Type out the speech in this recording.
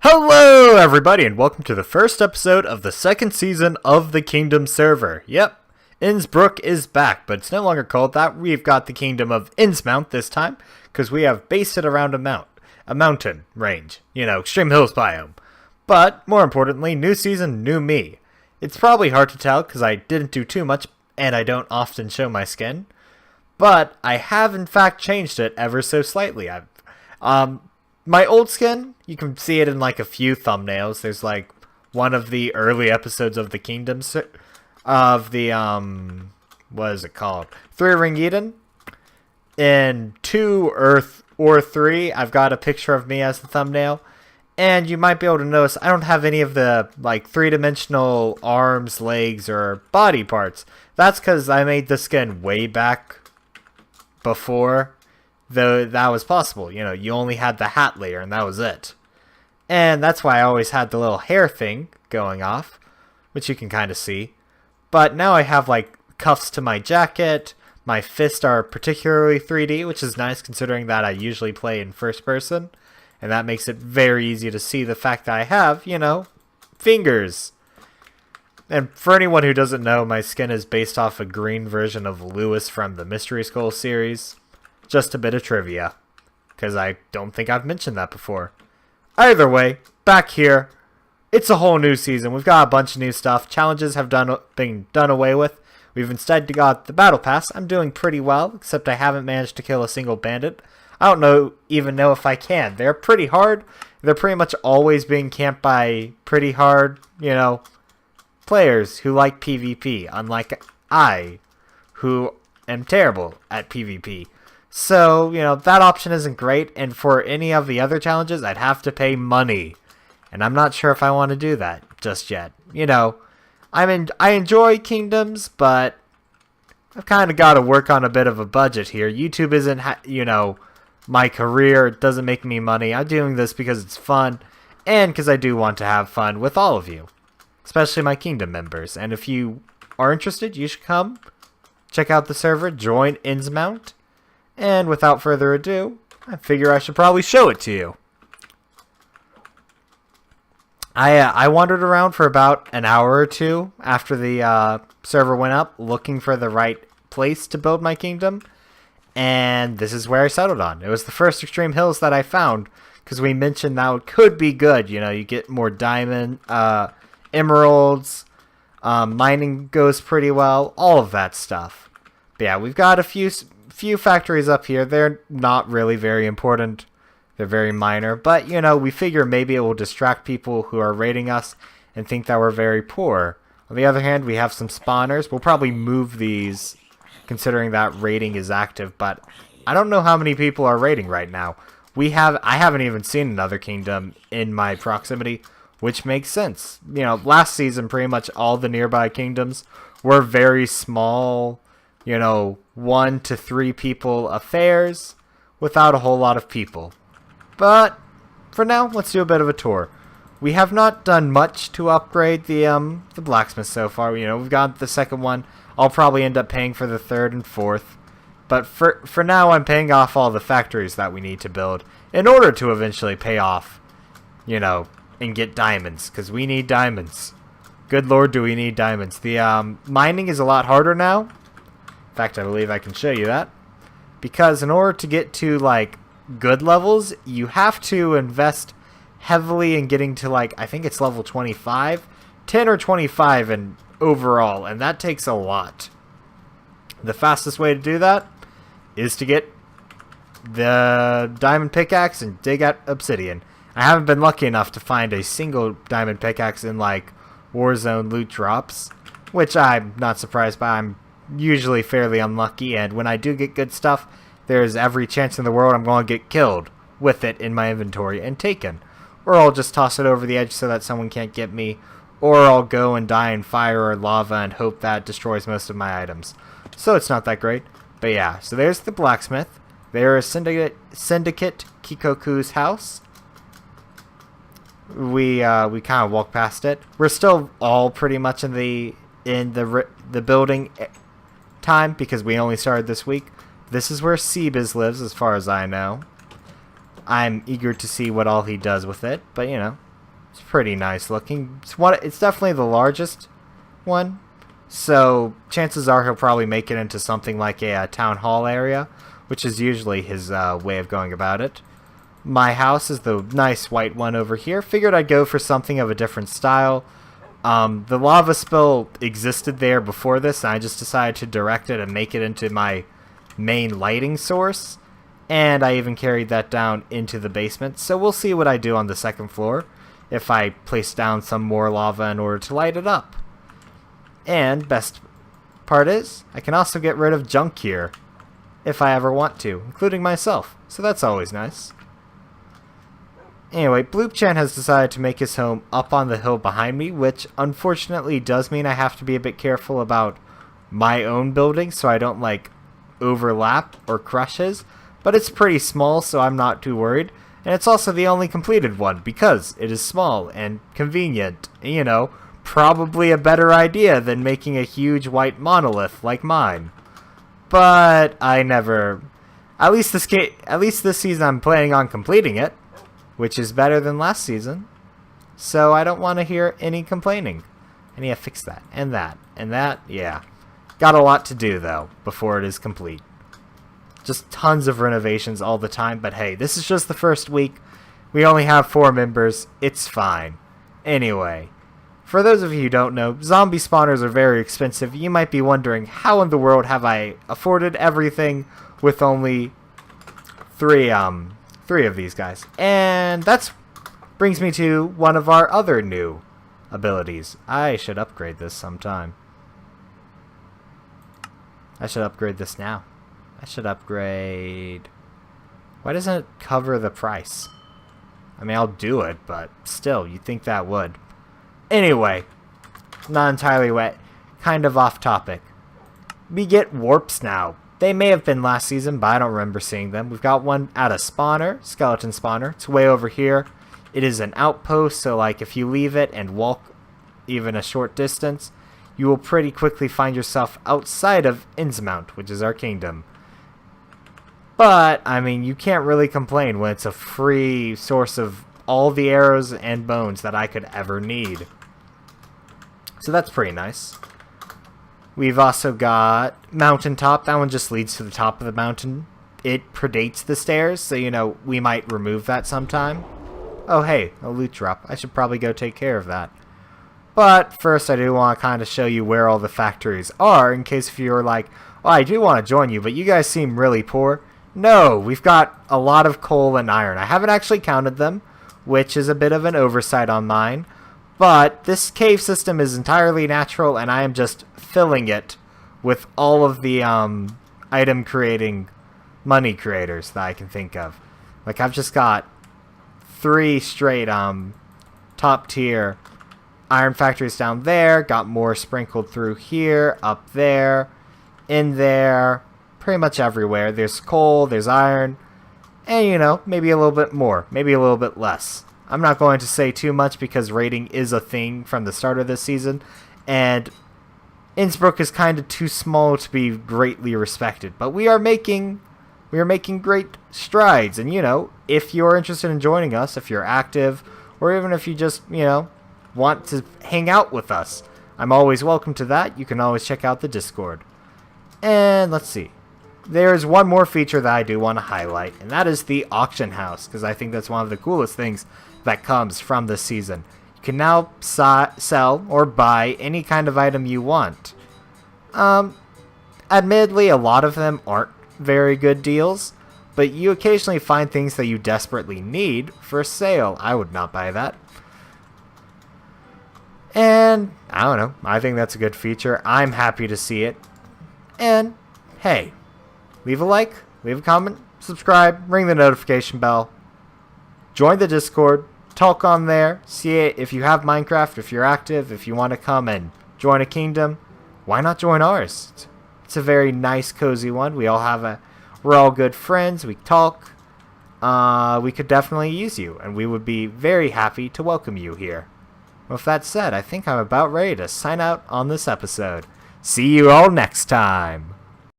Hello everybody and welcome to the first episode of the second season of the Kingdom server. Yep, Innsbruck is back, but it's no longer called that. We've got the Kingdom of Innsmount this time, because we have based it around a mountain range, extreme hills biome. But, more importantly, new season, new me. It's probably hard to tell because I didn't do too much and I don't often show my skin, but I have in fact changed it ever so slightly. My old skin, you can see it in like a few thumbnails. There's like one of the early episodes of the Kingdoms of the what is it called? 3 Ring Eden. In 2 Earth or 3, I've got a picture of me as the thumbnail. And you might be able to notice I don't have any of the like 3-dimensional arms, legs, or body parts. That's because I made the skin way back before that was possible. You only had the hat layer and that was it. And that's why I always had the little hair thing going off, which you can kind of see. But now I have like cuffs to my jacket. My fists are particularly 3D, which is nice considering that I usually play in first person. And that makes it very easy to see the fact that I have, fingers. And for anyone who doesn't know, my skin is based off a green version of Lewis from the Mystery Skull series. Just a bit of trivia, because I don't think I've mentioned that before. Either way, back here, it's a whole new season. We've got a bunch of new stuff. Challenges have been done away with. We've instead got the Battle Pass. I'm doing pretty well, except I haven't managed to kill a single bandit. I don't even know if I can. They're pretty hard. They're pretty much always being camped by pretty hard, players who like PvP, unlike I, who am terrible at PvP. So, that option isn't great, and for any of the other challenges, I'd have to pay money. And I'm not sure if I want to do that just yet. I enjoy Kingdoms, but I've kind of got to work on a bit of a budget here. YouTube isn't, my career. It doesn't make me money. I'm doing this because it's fun, and because I do want to have fun with all of you, especially my Kingdom members. And if you are interested, you should come check out the server, join Innsmount. And without further ado, I figure I should probably show it to you. I wandered around for about an hour or two after the server went up, looking for the right place to build my kingdom. And this is where I settled on. It was the first extreme hills that I found, because we mentioned that it could be good. You get more diamond, emeralds, mining goes pretty well, all of that stuff. But yeah, we've got a few factories up here. They're not really very important. They're very minor. But, we figure maybe it will distract people who are raiding us and think that we're very poor. On the other hand, we have some spawners. We'll probably move these considering that raiding is active. But I don't know how many people are raiding right now. I haven't even seen another kingdom in my proximity, which makes sense. Last season, pretty much all the nearby kingdoms were very small, 1 to 3 people affairs without a whole lot of people. But for now, let's do a bit of a tour. We have not done much to upgrade the blacksmith so far. We've got the second one. I'll probably end up paying for the third and fourth. But for now, I'm paying off all the factories that we need to build in order to eventually pay off, and get diamonds, because we need diamonds. Good lord, do we need diamonds. The mining is a lot harder now. In fact, I believe I can show you that. Because in order to get to, good levels, you have to invest heavily in getting to, I think it's level 25. 10 or 25 in overall, and that takes a lot. The fastest way to do that is to get the diamond pickaxe and dig at obsidian. I haven't been lucky enough to find a single diamond pickaxe in, Warzone loot drops, which I'm not surprised by. I'm usually fairly unlucky, and when I do get good stuff, there's every chance in the world I'm going to get killed with it in my inventory and taken. Or I'll just toss it over the edge so that someone can't get me, or I'll go and die in fire or lava and hope that destroys most of my items. So it's not that great. But yeah, so there's the blacksmith. There is Syndicate Kikoku's house. We kind of walk past it. We're still all pretty much in the building time because we only started this week. This is where Seabiz lives, as far as I know. I'm eager to see what all he does with it, but It's pretty nice looking. It's definitely the largest one. So chances are he'll probably make it into something like a town hall area, which is usually his way of going about it. My house is the nice white one over here. Figured I'd go for something of a different style. The lava spill existed there before this, and I just decided to direct it and make it into my main lighting source. And I even carried that down into the basement. So we'll see what I do on the second floor if I place down some more lava in order to light it up. And best part is, I can also get rid of junk here if I ever want to, including myself. So that's always nice. Anyway, Bloopchan has decided to make his home up on the hill behind me, which unfortunately does mean I have to be a bit careful about my own building so I don't like overlap or crush his. But it's pretty small, so I'm not too worried. And it's also the only completed one because it is small and convenient, you know. Probably a better idea than making a huge white monolith like mine. But I never... At least this season I'm planning on completing it, which is better than last season. So I don't want to hear any complaining. I need to fix that, and that, and that, yeah. Got a lot to do, though, before it is complete. Just tons of renovations all the time, but hey, this is just the first week. We only have 4 members. It's fine. Anyway... For those of you who don't know, zombie spawners are very expensive. You might be wondering, how in the world have I afforded everything with only three of these guys? And that brings me to one of our other new abilities. I should upgrade this sometime. I should upgrade this now. I should upgrade... Why doesn't it cover the price? I mean, I'll do it, but still, you'd think that would. Anyway, not entirely wet, kind of off topic. We get warps now. They may have been last season, but I don't remember seeing them. We've got one at a spawner, skeleton spawner. It's way over here. It is an outpost, so like if you leave it and walk even a short distance, you will pretty quickly find yourself outside of Innsmount, which is our kingdom. But, I mean, you can't really complain when it's a free source of all the arrows and bones that I could ever need. So that's pretty nice. We've also got Mountaintop. That one just leads to the top of the mountain. It predates the stairs, so, you know, we might remove that sometime. Oh, hey, a loot drop. I should probably go take care of that. But first, I do want to kind of show you where all the factories are, in case if you're like, oh, I do want to join you, but you guys seem really poor. No, we've got a lot of coal and iron. I haven't actually counted them, which is a bit of an oversight on mine. But this cave system is entirely natural, and I am just filling it with all of the item creating money creators that I can think of. Like, I've just got 3 straight top tier iron factories down there, got more sprinkled through here, up there, in there, pretty much everywhere. There's coal, there's iron, and, you know, maybe a little bit more, maybe a little bit less. I'm not going to say too much because raiding is a thing from the start of this season, and Innsbruck is kind of too small to be greatly respected. But we are making great strides, and, you know, if you're interested in joining us, if you're active, or even if you just, you know, want to hang out with us, I'm always welcome to that. You can always check out the Discord. And let's see. There's one more feature that I do want to highlight, and that is the auction house, because I think that's one of the coolest things that comes from this season. You can now sell or buy any kind of item you want. Admittedly, a lot of them aren't very good deals, but you occasionally find things that you desperately need for sale. I would not buy that. And, I don't know, I think that's a good feature. I'm happy to see it. And, hey, leave a like, leave a comment, subscribe, ring the notification bell, join the Discord, talk on there, see it if you have Minecraft, if you're active, if you want to come and join a kingdom, why not join ours? It's a very nice, cozy one. We're all good friends, we talk, we could definitely use you, and we would be very happy to welcome you here. With that said, I think I'm about ready to sign out on this episode. See you all next time!